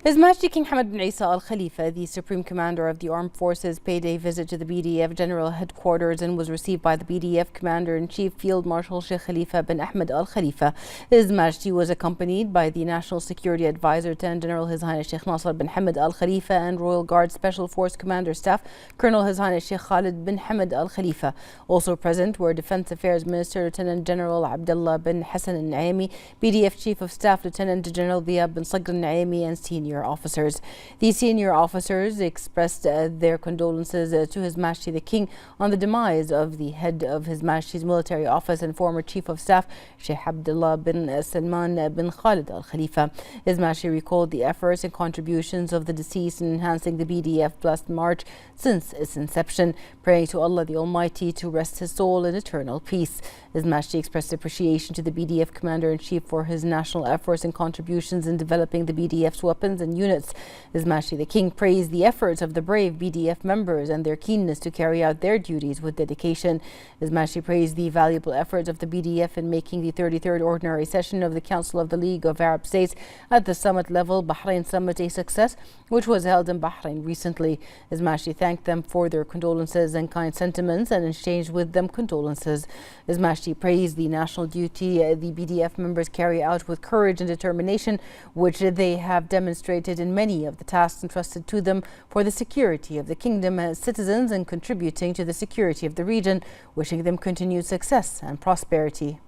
His Majesty King Hamad bin Isa Al Khalifa, the Supreme Commander of the Armed Forces, paid a visit to the BDF General Headquarters and was received by the BDF Commander-in-Chief Field Marshal Sheikh Khalifa bin Ahmed Al Khalifa. His Majesty was accompanied by the National Security Advisor, Lieutenant General His Highness Sheikh Nasser bin Hamad Al Khalifa, and Royal Guard Special Force Commander Staff Colonel His Highness Sheikh Khalid bin Hamad Al Khalifa. Also present were Defense Affairs Minister Lieutenant General Abdullah bin Hassan Al Naimi, BDF Chief of Staff Lieutenant General Diab bin Sagr Al Naimi, and senior officers. These senior officers expressed their condolences to His Majesty the King on the demise of the head of His Majesty's military office and former Chief of Staff Sheikh Abdullah bin Salman bin Khalid Al Khalifa. His Majesty recalled the efforts and contributions of the deceased in enhancing the BDF blessed march since its inception, praying to Allah the Almighty to rest his soul in eternal peace. His Majesty expressed appreciation to the BDF Commander-in-Chief for his national efforts and contributions in developing the BDF's weapons and units. His Majesty the King praised the efforts of the brave BDF members and their keenness to carry out their duties with dedication. His Majesty praised the valuable efforts of the BDF in making the 33rd Ordinary Session of the Council of the League of Arab States at the summit level Bahrain Summit a success, which was held in Bahrain recently. His Majesty thanked them for their condolences and kind sentiments and exchanged with them condolences. His Majesty praised the national duty the BDF members carry out with courage and determination, which they have demonstrated in many of the tasks entrusted to them for the security of the kingdom and its citizens and contributing to the security of the region, wishing them continued success and prosperity.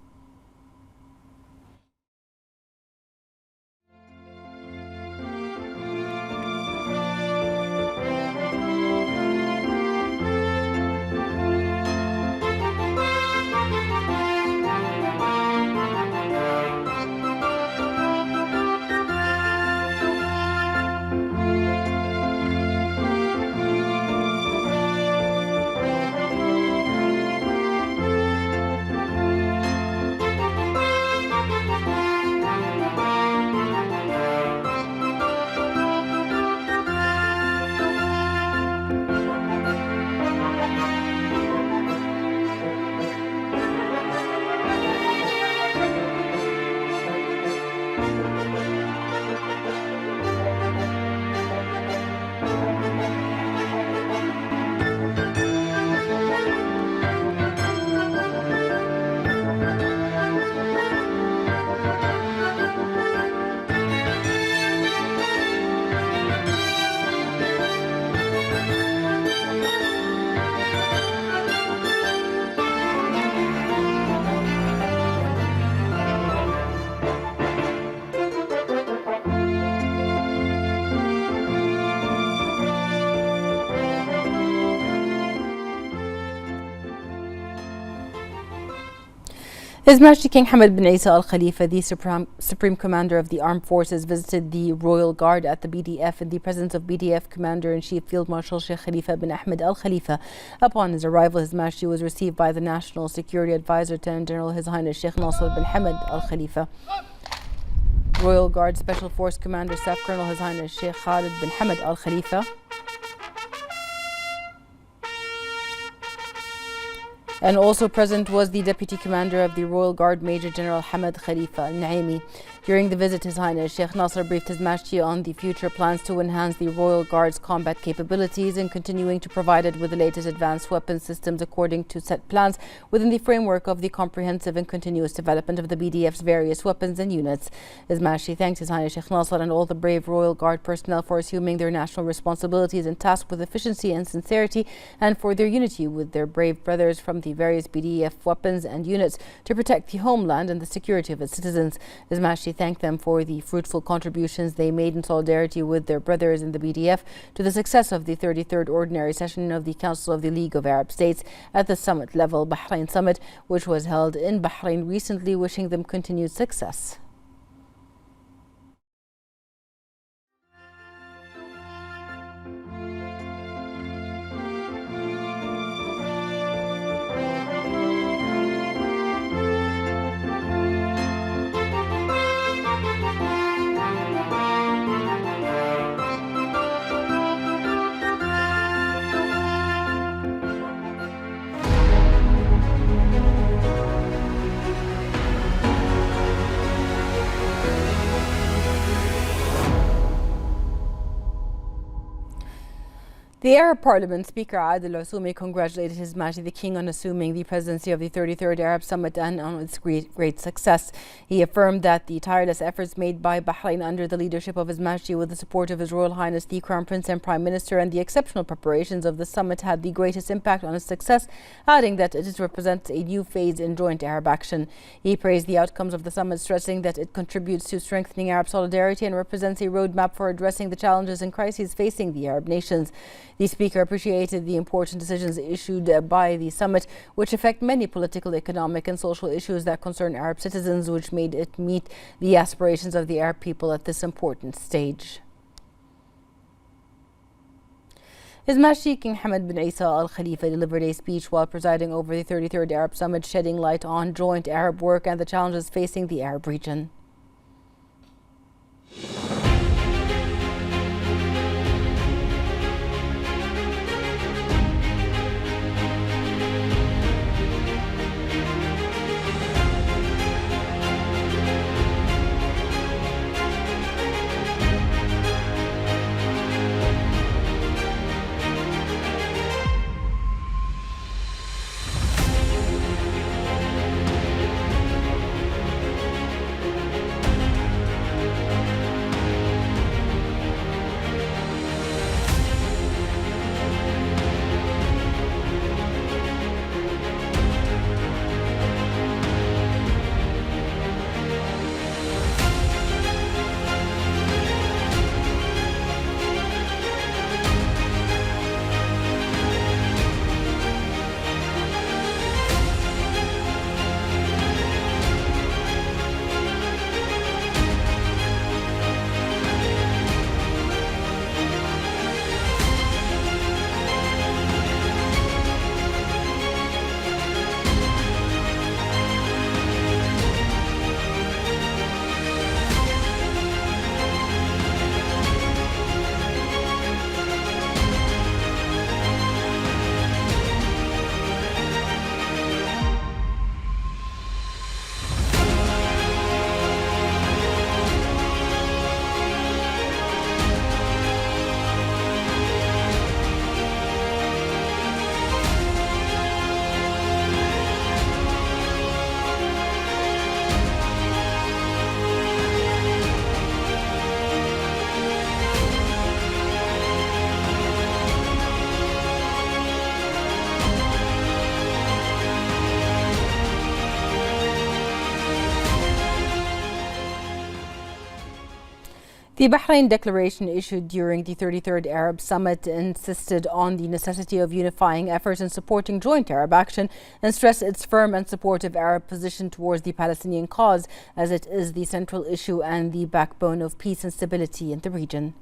His Majesty King Hamad bin Isa Al Khalifa, the Supreme Commander of the Armed Forces, visited the Royal Guard at the BDF in the presence of BDF Commander-in-Chief Field Marshal Sheikh Khalifa bin Ahmed Al Khalifa. Upon his arrival, His Majesty was received by the National Security Advisor, Lieutenant General His Highness Sheikh Nasser bin Hamad Al Khalifa. Royal Guard Special Force Commander Staff Colonel His Highness Sheikh Khalid bin Hamad Al Khalifa. And also present was the Deputy Commander of the Royal Guard, Major General Hamad Khalifa Al Naimi. During the visit, His Highness Sheikh Nasser briefed His Majesty on the future plans to enhance the Royal Guard's combat capabilities and continuing to provide it with the latest advanced weapon systems according to set plans within the framework of the comprehensive and continuous development of the BDF's various weapons and units. His Majesty thanked His Highness Sheikh Nasser and all the brave Royal Guard personnel for assuming their national responsibilities and tasks with efficiency and sincerity, and for their unity with their brave brothers from the various BDF weapons and units to protect the homeland and the security of its citizens. His Majesty thanked them for the fruitful contributions they made in solidarity with their brothers in the BDF to the success of the 33rd Ordinary Session of the Council of the League of Arab States at the summit level Bahrain Summit, which was held in Bahrain recently, wishing them continued success. The Arab Parliament Speaker Adel Al-Assoumi congratulated His Majesty the King on assuming the presidency of the 33rd Arab Summit and on its great success. He affirmed that the tireless efforts made by Bahrain under the leadership of His Majesty with the support of His Royal Highness the Crown Prince and Prime Minister and the exceptional preparations of the summit had the greatest impact on its success, adding that it represents a new phase in joint Arab action. He praised the outcomes of the summit, stressing that it contributes to strengthening Arab solidarity and represents a roadmap for addressing the challenges and crises facing the Arab nations. The Speaker appreciated the important decisions issued by the summit, which affect many political, economic and social issues that concern Arab citizens, which made it meet the aspirations of the Arab people at this important stage. His Majesty King Hamad bin Isa Al Khalifa delivered a speech while presiding over the 33rd Arab Summit, shedding light on joint Arab work and the challenges facing the Arab region. The Bahrain Declaration issued during the 33rd Arab Summit insisted on the necessity of unifying efforts in supporting joint Arab action and stressed its firm and supportive Arab position towards the Palestinian cause, as it is the central issue and the backbone of peace and stability in the region.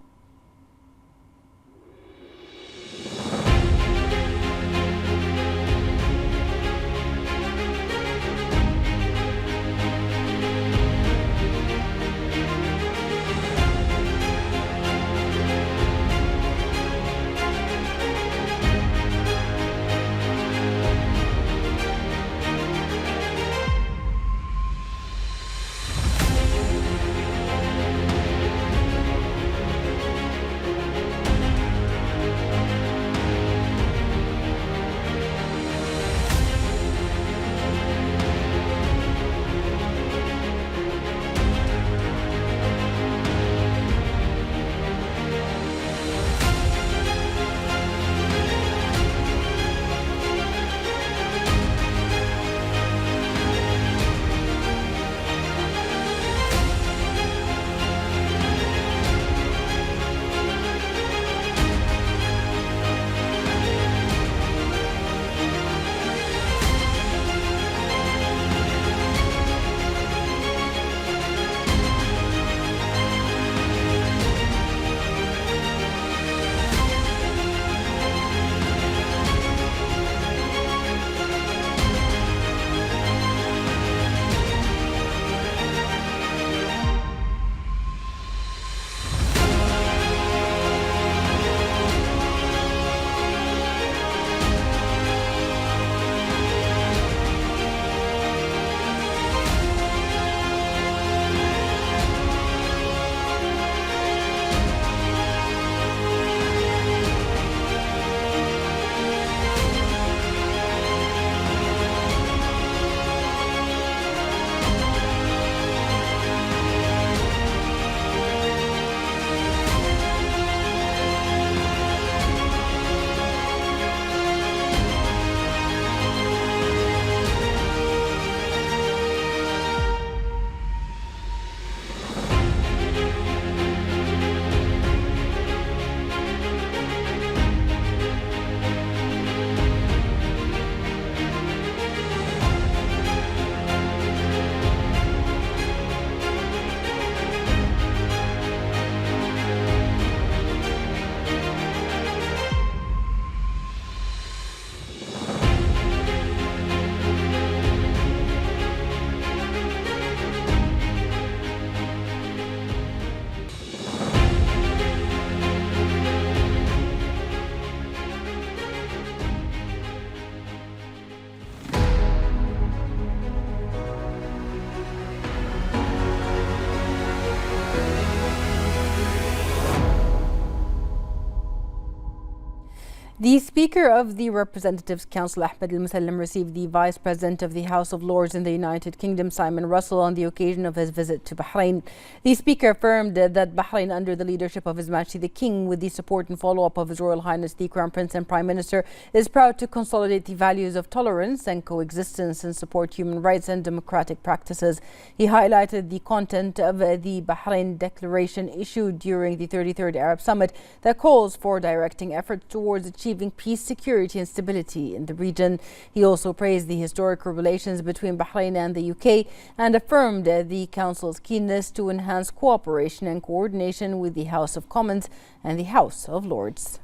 The Speaker of the Representatives Council, Ahmed Al-Musallam, received the Vice President of the House of Lords in the United Kingdom, Simon Russell, on the occasion of his visit to Bahrain. The Speaker affirmed that Bahrain, under the leadership of His Majesty the King, with the support and follow-up of His Royal Highness the Crown Prince and Prime Minister, is proud to consolidate the values of tolerance and coexistence and support human rights and democratic practices. He highlighted the content of the Bahrain Declaration issued during the 33rd Arab Summit that calls for directing efforts towards achieving peace, security and stability in the region. He also praised the historical relations between Bahrain and the UK and affirmed the Council's keenness to enhance cooperation and coordination with the House of Commons and the House of Lords.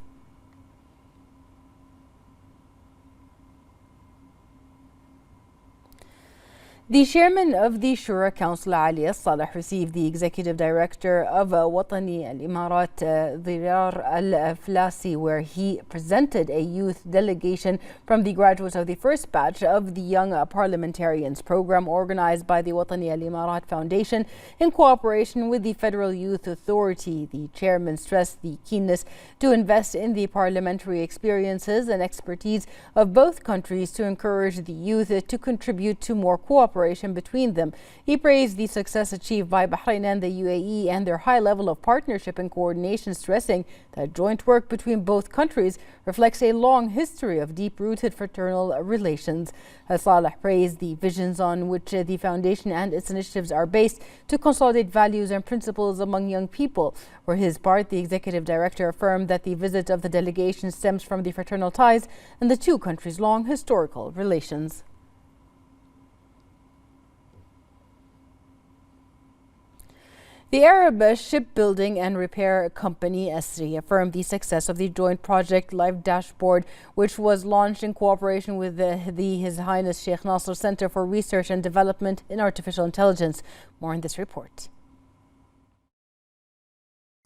The chairman of the Shura Council, Ali Saleh, received the executive director of Watani Al-Imarat, Dirar Al-Flasi, where he presented a youth delegation from the graduates of the first batch of the Young Parliamentarians program organized by the Watani Al-Imarat Foundation in cooperation with the Federal Youth Authority. The chairman stressed the keenness to invest in the parliamentary experiences and expertise of both countries to encourage the youth to contribute to more cooperation between them. He praised the success achieved by Bahrain and the UAE and their high level of partnership and coordination, stressing that joint work between both countries reflects a long history of deep-rooted fraternal relations. Saleh praised the visions on which the foundation and its initiatives are based to consolidate values and principles among young people. For his part, the executive director affirmed that the visit of the delegation stems from the fraternal ties and the two countries' long historical relations. The Arab shipbuilding and repair company Esri affirmed the success of the joint project Live Dashboard, which was launched in cooperation with His Highness Sheikh Nasser Center for Research and Development in Artificial Intelligence. More in this report.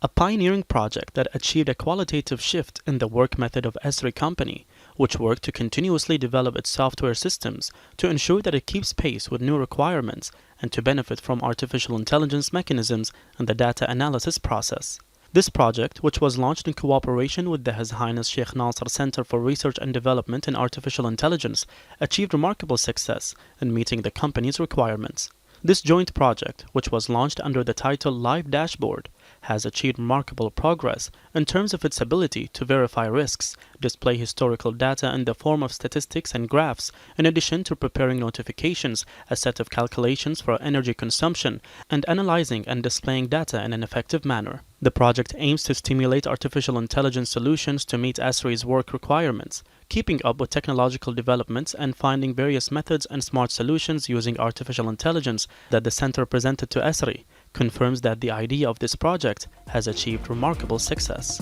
A pioneering project that achieved a qualitative shift in the work method of Esri Company, which worked to continuously develop its software systems to ensure that it keeps pace with new requirements and to benefit from artificial intelligence mechanisms and the data analysis process. This project, which was launched in cooperation with the His Highness Sheikh Nasser Center for Research and Development in Artificial Intelligence, achieved remarkable success in meeting the company's requirements. This joint project, which was launched under the title Live Dashboard, has achieved remarkable progress in terms of its ability to verify risks, display historical data in the form of statistics and graphs, in addition to preparing notifications, a set of calculations for energy consumption, and analyzing and displaying data in an effective manner. The project aims to stimulate artificial intelligence solutions to meet Esri's work requirements, keeping up with technological developments and finding various methods and smart solutions using artificial intelligence that the center presented to Esri confirms that the idea of this project has achieved remarkable success.